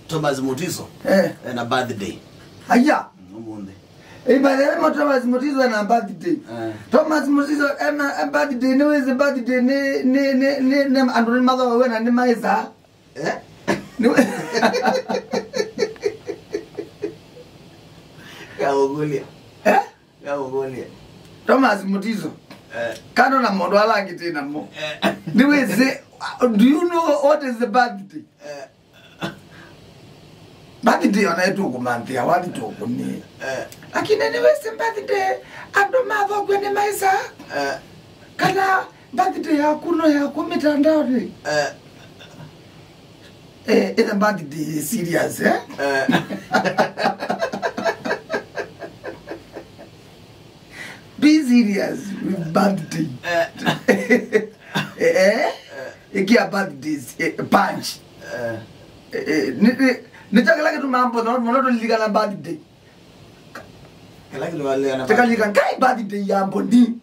Thomas Mutiso na birthday. Aya. Mumunde. Ibale mo Thomas Mutiso na birthday. Thomas Mutiso na birthday no is birthday ne andu mother we na ni maiza. No. Kaogolia. Kaogolia. Thomas Mutiso. Kano na mondo ala ngitina mo. Do you know what is the birthday? Birthday on a two month, I want to open me. I can anyway say birthday, and the mother when the Misa. Kana birthday, I couldn't have committed down. It's a birthday serious, eh? Be serious with birthday. Iki birthday punch. Nitakala kitu mambo monoto ligala birthday. Kala kitu wale ana. Takalika kai birthday ya mboni.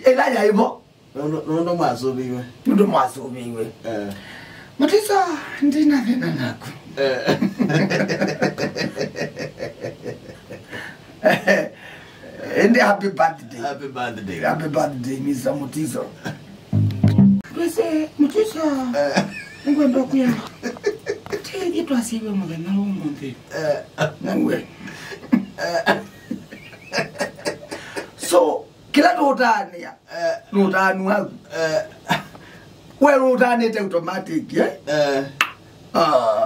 Ela ya ibo. Ndo masobiwe. Ndo masobiwe. Mutisa ndina vena nako. And happy birthday. Happy birthday. Happy birthday, Mr. Mutiso. Twese Mutiso. Ngwendo kuya. Tege twasiwe mugana omuntu. Nangwe. So, kila dotania. Dotanu hapo. Wewe dotania te automatic,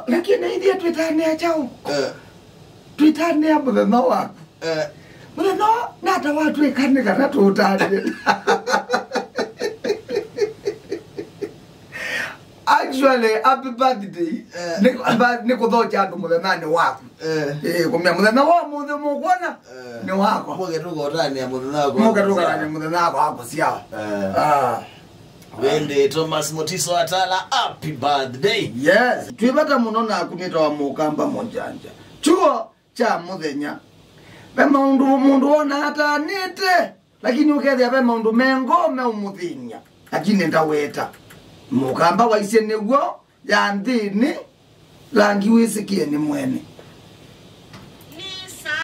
lakini hivi twitania chao. Twitania mugana wako. Well, no, not a what we can't get at all. Actually, happy birthday. Nico Doja to the man walk. Come no more than one. No, I'll get to go down there with the Nago. When the Thomas Mutiso Atala, happy birthday. Yes, Tribata Monona Kunito Mukamba Mujanja. Kyuo cha muthenya. Pema mundu ona hata nite lakini ukethia pema mundu mengo me umuthenya lakini ndaweta mukamba waise neguo ya ndini langi wisikie ni mwene